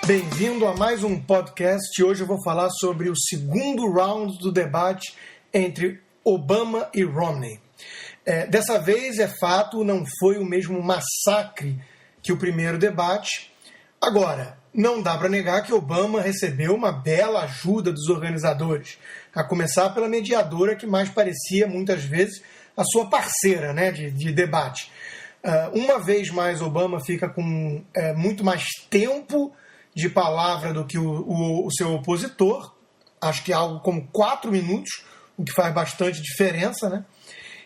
Bem-vindo a mais um podcast. Hoje eu vou falar sobre o segundo round do debate entre Obama e Romney. Dessa vez, é fato, não foi o mesmo massacre que o primeiro debate. Agora, não dá para negar que Obama recebeu uma bela ajuda dos organizadores, a começar pela mediadora que mais parecia, muitas vezes, a sua parceira, né, de debate. Uma vez mais, Obama fica com muito mais tempo de palavra do que o seu opositor, acho que algo como 4 minutos, o que faz bastante diferença, né?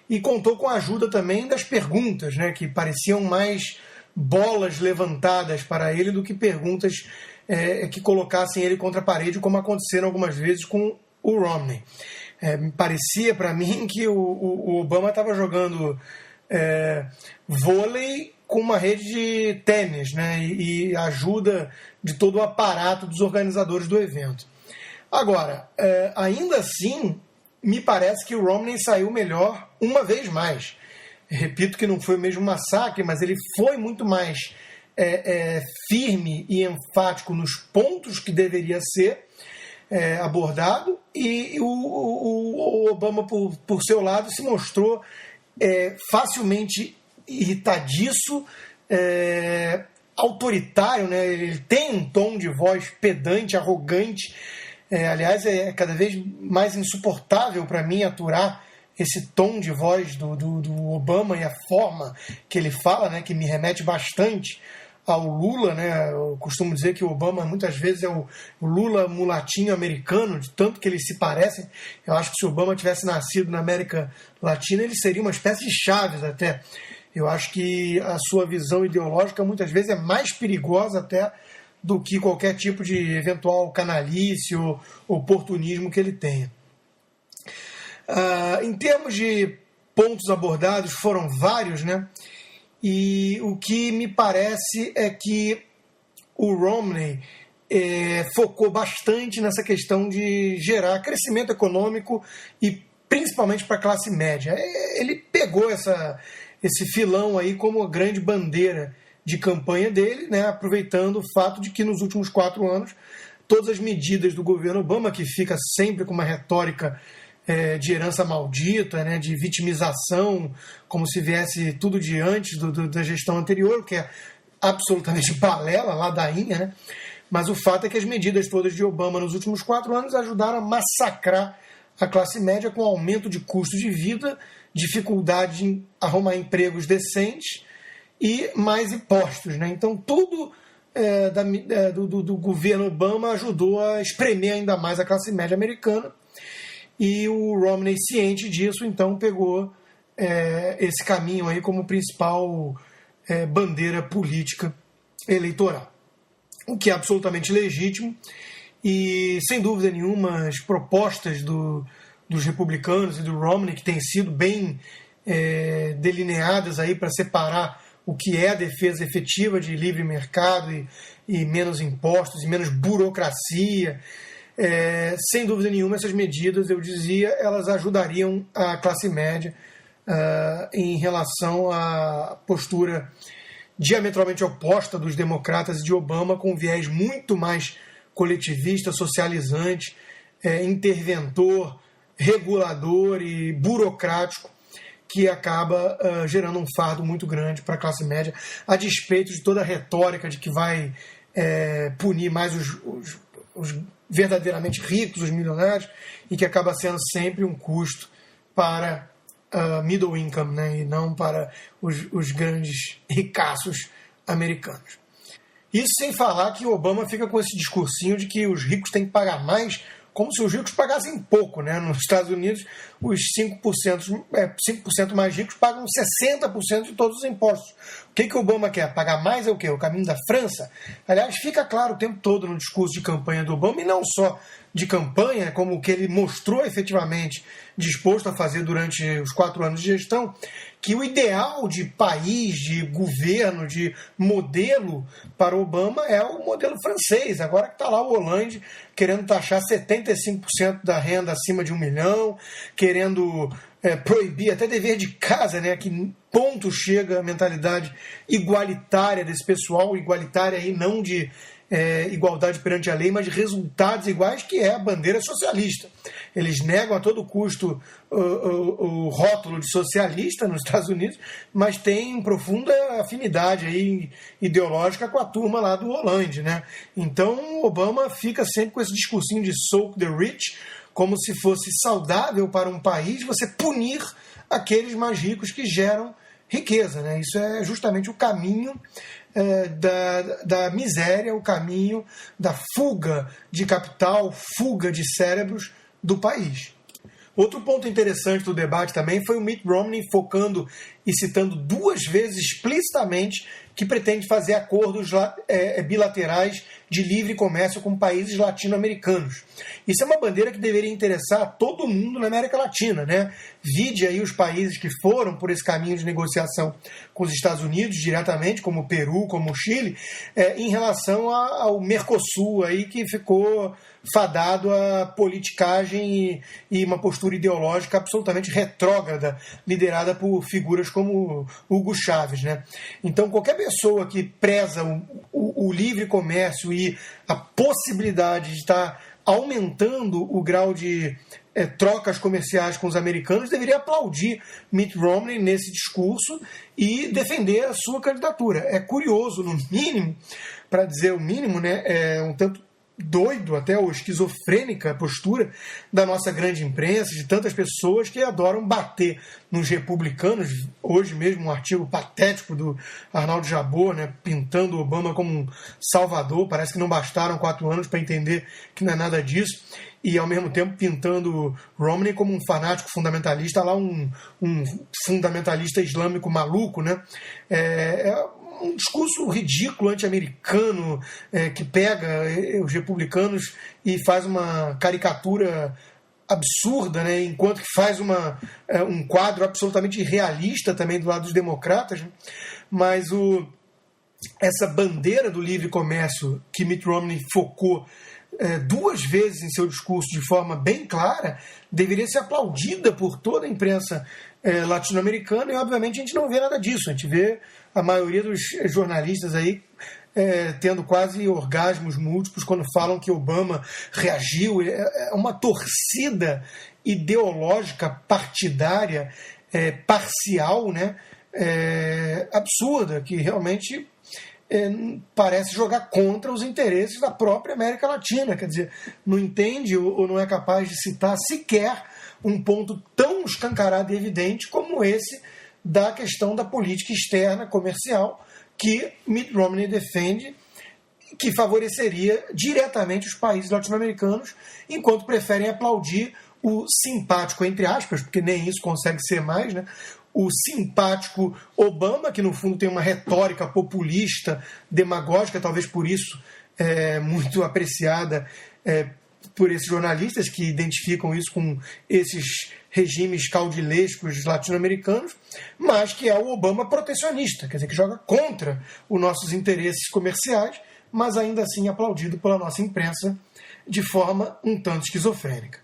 E contou com a ajuda também das perguntas, né, que pareciam mais bolas levantadas para ele do que perguntas que colocassem ele contra a parede, como aconteceram algumas vezes com o Romney. Parecia para mim que o Obama estava jogando vôlei com uma rede de tênis, né, e a ajuda de todo o aparato dos organizadores do evento. Agora, ainda assim, me parece que o Romney saiu melhor uma vez mais. Repito que não foi o mesmo massacre, mas ele foi muito mais firme e enfático nos pontos que deveria ser abordado, e o Obama, por seu lado, se mostrou facilmente irritadiço, autoritário, né? Ele tem um tom de voz pedante, arrogante. Aliás, é cada vez mais insuportável para mim aturar esse tom de voz do Obama e a forma que ele fala, né, que me remete bastante ao Lula, né? Eu costumo dizer que o Obama muitas vezes é o Lula mulatinho americano, de tanto que eles se parecem. Eu acho que se o Obama tivesse nascido na América Latina, ele seria uma espécie de Chaves até. Eu acho que a sua visão ideológica muitas vezes é mais perigosa até do que qualquer tipo de eventual canalice ou oportunismo que ele tenha. Em termos de pontos abordados, foram vários, né? E o que me parece é que o Romney focou bastante nessa questão de gerar crescimento econômico e principalmente para a classe média. Ele pegou esse filão aí como a grande bandeira de campanha dele, né, aproveitando o fato de que nos últimos 4 anos todas as medidas do governo Obama, que fica sempre com uma retórica de herança maldita, né, de vitimização, como se viesse tudo de antes da gestão anterior, que é absolutamente balela, ladainha, né? Mas o fato é que as medidas todas de Obama nos últimos 4 anos ajudaram a massacrar a classe média com aumento de custo de vida, dificuldade em arrumar empregos decentes e mais impostos, né? Então tudo do governo Obama ajudou a espremer ainda mais a classe média americana, e o Romney, ciente disso, então pegou esse caminho aí como principal bandeira política eleitoral, o que é absolutamente legítimo. E, sem dúvida nenhuma, as propostas dos republicanos e do Romney, que têm sido bem delineadas aí para separar o que é a defesa efetiva de livre mercado e menos impostos e menos burocracia, sem dúvida nenhuma, essas medidas, eu dizia, elas ajudariam a classe média em relação à postura diametralmente oposta dos democratas e de Obama, com um viés muito mais coletivista, socializante, interventor, regulador e burocrático, que acaba gerando um fardo muito grande para a classe média, a despeito de toda a retórica de que vai punir mais os verdadeiramente ricos, os milionários, e que acaba sendo sempre um custo para middle income, né, e não para os grandes ricaços americanos. Isso sem falar que o Obama fica com esse discursinho de que os ricos têm que pagar mais, como se os ricos pagassem pouco, né? Nos Estados Unidos, os 5% mais ricos pagam 60% de todos os impostos. O que o Obama quer? Pagar mais é o quê? O caminho da França? Aliás, fica claro o tempo todo no discurso de campanha do Obama, e não só de campanha, como o que ele mostrou efetivamente disposto a fazer durante os 4 anos de gestão, que o ideal de país, de governo, de modelo para Obama é o modelo francês. Agora que está lá o Hollande querendo taxar 75% da renda acima de 1 milhão, querendo proibir até dever de casa, né? Que ponto chega a mentalidade igualitária desse pessoal, igualitária aí não de igualdade perante a lei, mas resultados iguais, que é a bandeira socialista. Eles negam a todo custo o rótulo de socialista nos Estados Unidos, mas têm profunda afinidade aí ideológica com a turma lá do Hollande, né? Então, Obama fica sempre com esse discursinho de soak the rich, como se fosse saudável para um país você punir aqueles mais ricos que geram riqueza, né? Isso é justamente o caminho da miséria, o caminho da fuga de capital, fuga de cérebros do país. Outro ponto interessante do debate também foi o Mitt Romney focando e citando 2 vezes explicitamente que pretende fazer acordos bilaterais de livre comércio com países latino-americanos. Isso é uma bandeira que deveria interessar todo mundo na América Latina, né? Vide aí os países que foram por esse caminho de negociação com os Estados Unidos diretamente, como o Peru, como o Chile, em relação ao Mercosul, aí, que ficou fadado a politicagem e uma postura ideológica absolutamente retrógrada, liderada por figuras como Hugo Chávez, né? Então, qualquer pessoa que preza o livre comércio e a possibilidade de estar aumentando o grau de trocas comerciais com os americanos deveria aplaudir Mitt Romney nesse discurso e defender a sua candidatura. É curioso, no mínimo, para dizer o mínimo, né, um tanto doido até, ou esquizofrênica a postura da nossa grande imprensa, de tantas pessoas que adoram bater nos republicanos. Hoje mesmo um artigo patético do Arnaldo Jabor, né, pintando Obama como um salvador. Parece que não bastaram 4 anos para entender que não é nada disso, e ao mesmo tempo pintando Romney como um fanático fundamentalista, lá um fundamentalista islâmico maluco, né? Um discurso ridículo, anti-americano, que pega os republicanos e faz uma caricatura absurda, né? Enquanto que faz um quadro absolutamente irrealista também do lado dos democratas, né? Mas essa bandeira do livre comércio que Mitt Romney focou 2 vezes em seu discurso de forma bem clara, deveria ser aplaudida por toda a imprensa latino-americana, e obviamente a gente não vê nada disso. A gente vê a maioria dos jornalistas aí tendo quase orgasmos múltiplos quando falam que Obama reagiu. É uma torcida ideológica partidária, parcial, né? Absurda, que realmente parece jogar contra os interesses da própria América Latina. Quer dizer, não entende ou não é capaz de citar sequer um ponto tão escancarado e evidente como esse da questão da política externa comercial que Mitt Romney defende, que favoreceria diretamente os países latino-americanos, enquanto preferem aplaudir o simpático, entre aspas, porque nem isso consegue ser mais, né? O simpático Obama, que no fundo tem uma retórica populista, demagógica, talvez por isso muito apreciada por esses jornalistas que identificam isso com esses regimes caudilescos latino-americanos, mas que é o Obama protecionista, quer dizer, que joga contra os nossos interesses comerciais, mas ainda assim aplaudido pela nossa imprensa de forma um tanto esquizofrênica.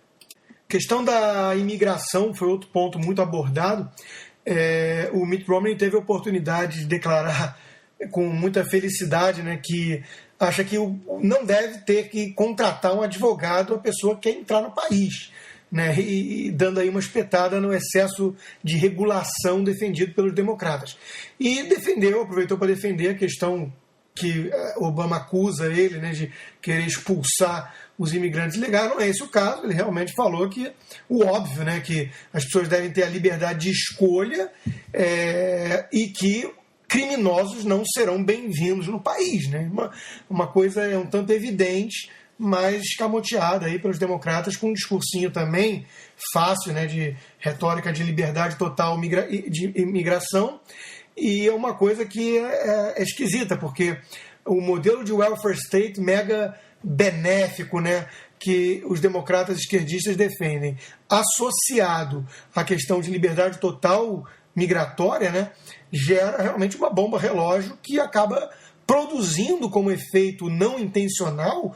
A questão da imigração foi outro ponto muito abordado. O Mitt Romney teve a oportunidade de declarar com muita felicidade, né, que acha que não deve ter que contratar um advogado a pessoa que quer entrar no país, né, e dando aí uma espetada no excesso de regulação defendido pelos democratas. E aproveitou para defender a questão que Obama acusa ele, né, de querer expulsar os imigrantes ilegais. Não é esse o caso. Ele realmente falou que o óbvio, né, que as pessoas devem ter a liberdade de escolha e que criminosos não serão bem-vindos no país, né? Uma coisa um tanto evidente, mas escamoteada aí pelos democratas, com um discursinho também fácil, né, de retórica de liberdade total de imigração. E é uma coisa que é esquisita, porque o modelo de welfare state mega benéfico, né, que os democratas esquerdistas defendem, associado à questão de liberdade total migratória, né, gera realmente uma bomba relógio que acaba produzindo como efeito não intencional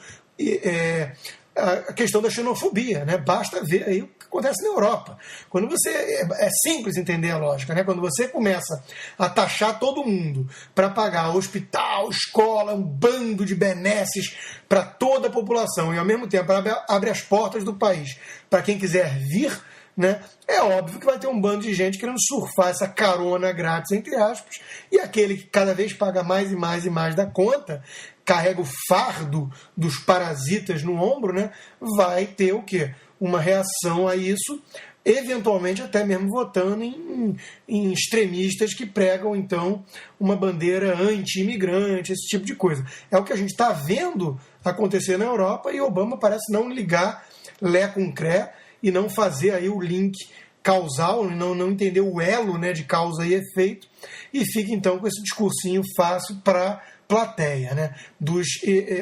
a questão da xenofobia, né? Basta ver aí o que acontece na Europa. Quando você é simples entender a lógica, né? Quando você começa a taxar todo mundo para pagar hospital, escola, um bando de benesses para toda a população e ao mesmo tempo abre as portas do país para quem quiser vir, né? É óbvio que vai ter um bando de gente querendo surfar essa carona grátis, entre aspas, e aquele que cada vez paga mais e mais e mais da conta, carrega o fardo dos parasitas no ombro, né? Vai ter o quê? Uma reação a isso, eventualmente até mesmo votando em extremistas que pregam, então, uma bandeira anti-imigrante, esse tipo de coisa. É o que a gente está vendo acontecer na Europa e Obama parece não ligar lé com cré e não fazer aí o link causal, não entender o elo, né, de causa e efeito, e fica então com esse discursinho fácil para plateia, né,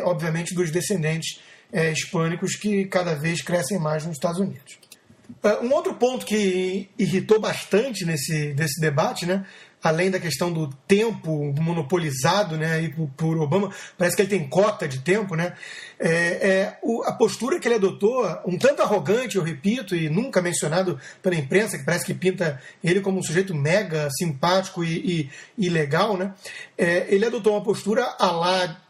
obviamente dos descendentes hispânicos que cada vez crescem mais nos Estados Unidos. Um outro ponto que irritou bastante nesse debate, né, além da questão do tempo monopolizado, né, aí por Obama, parece que ele tem cota de tempo, né, a postura que ele adotou, um tanto arrogante, eu repito, e nunca mencionado pela imprensa, que parece que pinta ele como um sujeito mega simpático e legal, né, ele adotou uma postura à la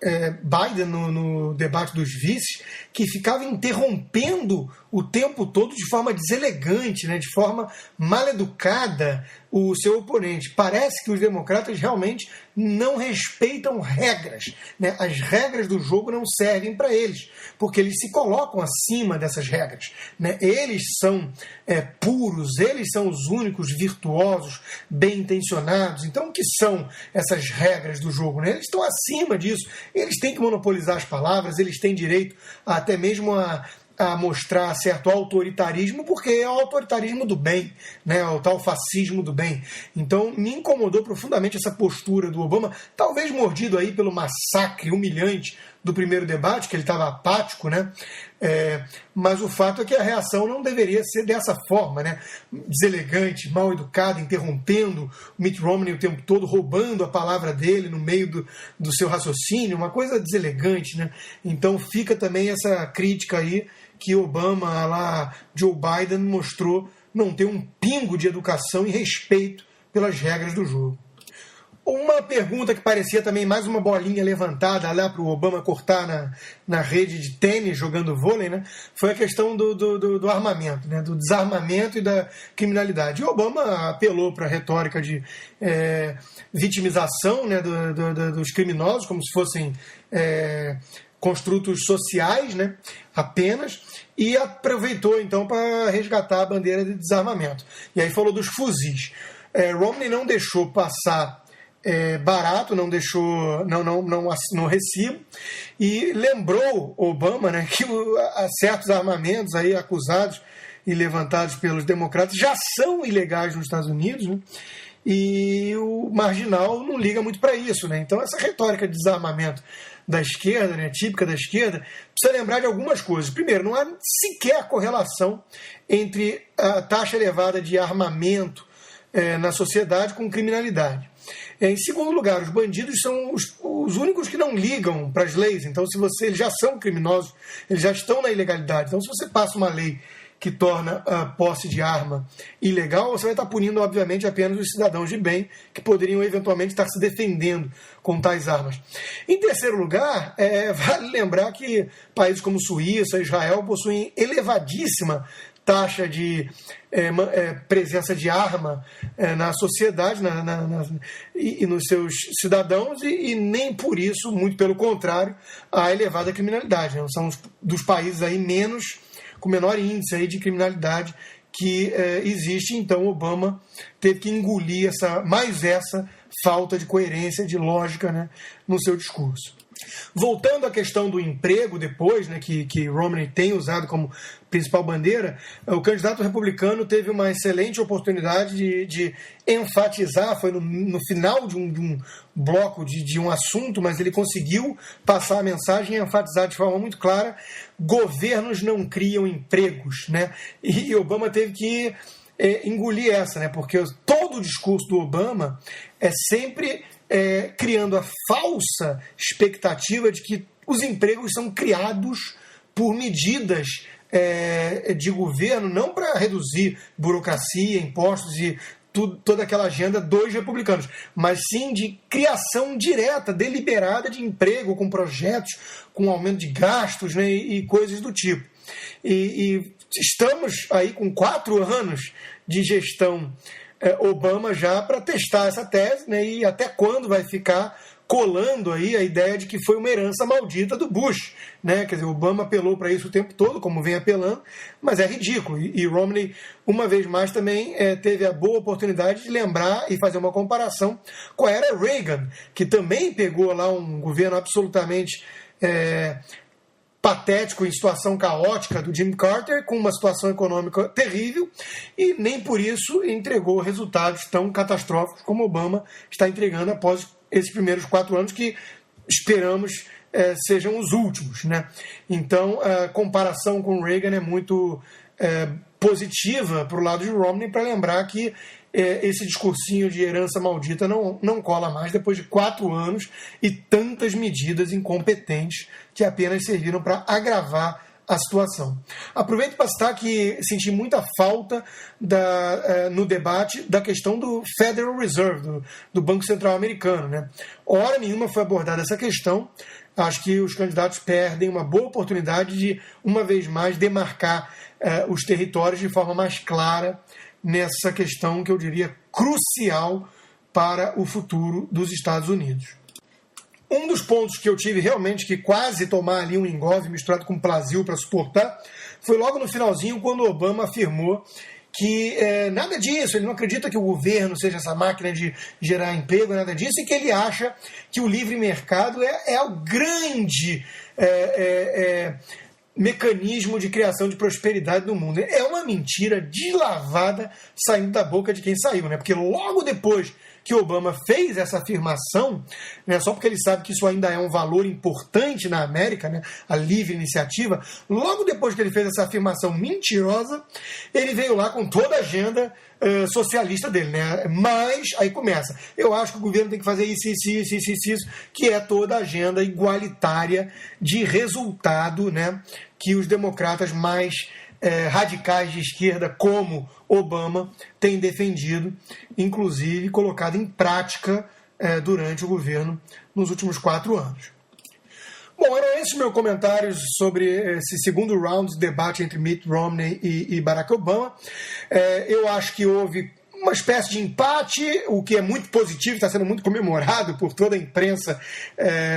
Biden no debate dos vices, que ficava interrompendo o tempo todo de forma deselegante, né, de forma mal educada o seu oponente. Parece que os democratas realmente não respeitam regras, né? As regras do jogo não servem para eles, porque eles se colocam acima dessas regras, né? Eles são puros, eles são os únicos virtuosos, bem-intencionados. Então, o que são essas regras do jogo, né? Eles estão acima disso, eles têm que monopolizar as palavras, eles têm direito até mesmo a mostrar certo autoritarismo, porque é o autoritarismo do bem, né, o tal fascismo do bem. Então, me incomodou profundamente essa postura do Obama, talvez mordido aí pelo massacre humilhante do primeiro debate, que ele estava apático, né? Mas o fato é que a reação não deveria ser dessa forma, né? Deselegante, mal educada, interrompendo o Mitt Romney o tempo todo, roubando a palavra dele no meio do seu raciocínio, uma coisa deselegante, né? Então fica também essa crítica aí que Obama, lá Joe Biden, mostrou não ter um pingo de educação e respeito pelas regras do jogo. Uma pergunta que parecia também mais uma bolinha levantada lá para o Obama cortar na rede de tênis jogando vôlei, né, foi a questão do armamento, né, do desarmamento e da criminalidade. E o Obama apelou para a retórica de vitimização, né, dos criminosos, como se fossem construtos sociais, né, apenas, e aproveitou então para resgatar a bandeira de desarmamento. E aí falou dos fuzis. Romney não deixou passar barato, não deixou, não assinou recibo, e lembrou Obama, né, que certos armamentos aí acusados e levantados pelos democratas já são ilegais nos Estados Unidos, né, e o marginal não liga muito para isso, né? Então essa retórica de desarmamento da esquerda, né, típica da esquerda, precisa lembrar de algumas coisas. Primeiro, não há sequer correlação entre a taxa elevada de armamento na sociedade com criminalidade. Em segundo lugar, os bandidos são os únicos que não ligam para as leis. Então, eles já são criminosos, eles já estão na ilegalidade. Então, se você passa uma lei que torna a posse de arma ilegal, você vai estar punindo, obviamente, apenas os cidadãos de bem que poderiam, eventualmente, estar se defendendo com tais armas. Em terceiro lugar, vale lembrar que países como Suíça, Israel, possuem elevadíssima taxa de presença de arma na sociedade e nos seus cidadãos, e nem por isso, muito pelo contrário, a elevada criminalidade, né? São dos países aí com menor índice aí de criminalidade que existe. Então Obama teve que engolir essa falta de coerência, de lógica, né, no seu discurso. Voltando à questão do emprego depois, né, que Romney tem usado como principal bandeira, o candidato republicano teve uma excelente oportunidade de enfatizar, foi no final de um bloco de um assunto, mas ele conseguiu passar a mensagem e enfatizar de forma muito clara: governos não criam empregos, né? E Obama teve que engolir essa, né? Porque todo o discurso do Obama é sempre criando a falsa expectativa de que os empregos são criados por medidas de governo, não para reduzir burocracia, impostos e toda aquela agenda dos republicanos, mas sim de criação direta, deliberada de emprego, com projetos, com aumento de gastos, né, e coisas do tipo. E estamos aí com 4 anos de gestão Obama já para testar essa tese, né, e até quando vai ficar colando aí a ideia de que foi uma herança maldita do Bush, né? Quer dizer, Obama apelou para isso o tempo todo, como vem apelando, mas é ridículo. E Romney, uma vez mais, também teve a boa oportunidade de lembrar e fazer uma comparação com a era Reagan, que também pegou lá um governo absolutamente patético, em situação caótica do Jimmy Carter, com uma situação econômica terrível, e nem por isso entregou resultados tão catastróficos como Obama está entregando após esses primeiros 4 anos, que esperamos sejam os últimos, né? Então, a comparação com Reagan é muito positiva para o lado de Romney, para lembrar que esse discursinho de herança maldita não cola mais depois de 4 anos e tantas medidas incompetentes que apenas serviram para agravar a situação. Aproveito para citar que senti muita falta no debate da questão do Federal Reserve, do Banco Central americano, né? Hora nenhuma foi abordada essa questão. Acho que os candidatos perdem uma boa oportunidade de, uma vez mais, demarcar os territórios de forma mais clara nessa questão que eu diria crucial para o futuro dos Estados Unidos. Um dos pontos que eu tive realmente que quase tomar ali um engove misturado com plasio para suportar foi logo no finalzinho, quando Obama afirmou que nada disso, ele não acredita que o governo seja essa máquina de gerar emprego, nada disso, e que ele acha que o livre mercado é o grande mecanismo de criação de prosperidade no mundo. É uma mentira deslavada saindo da boca de quem saiu, né? Porque logo depois que Obama fez essa afirmação, né, só porque ele sabe que isso ainda é um valor importante na América, né, a livre iniciativa, logo depois que ele fez essa afirmação mentirosa, ele veio lá com toda a agenda socialista dele, né? Mas aí começa, eu acho que o governo tem que fazer isso, que é toda a agenda igualitária de resultado, né, que os democratas mais radicais de esquerda, como Obama, têm defendido, inclusive colocado em prática durante o governo nos últimos 4 anos. Bom, eram esses meus comentários sobre esse segundo round de debate entre Mitt Romney e Barack Obama. Eu acho que houve uma espécie de empate, o que é muito positivo, está sendo muito comemorado por toda a imprensa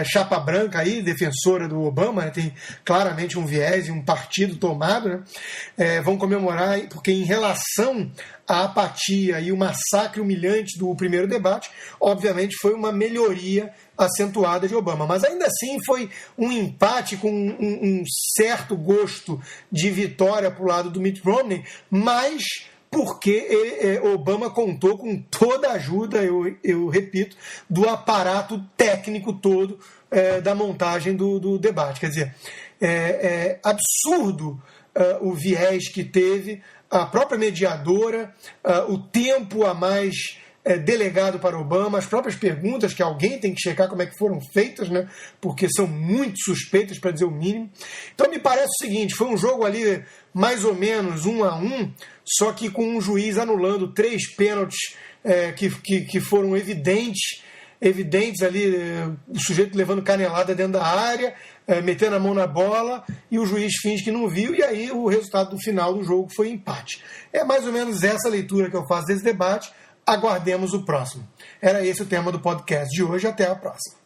chapa branca aí, defensora do Obama, né? Tem claramente um viés e um partido tomado, né? Vão comemorar, porque em relação à apatia e o massacre humilhante do primeiro debate, obviamente foi uma melhoria acentuada de Obama, mas ainda assim foi um empate com um certo gosto de vitória para o lado do Mitt Romney, mas porque Obama contou com toda a ajuda, eu repito, do aparato técnico todo da montagem do debate. Quer dizer, é absurdo o viés que teve a própria mediadora, o tempo a mais delegado para Obama, as próprias perguntas que alguém tem que checar como é que foram feitas, né? Porque são muito suspeitas, para dizer o mínimo. Então me parece o seguinte, foi um jogo ali mais ou menos 1-1, só que com um juiz anulando 3 pênaltis que foram evidentes ali, o sujeito levando canelada dentro da área, metendo a mão na bola, e o juiz finge que não viu, e aí o resultado do final do jogo foi empate. É mais ou menos essa leitura que eu faço desse debate. Aguardemos o próximo. Era esse o tema do podcast de hoje. Até a próxima.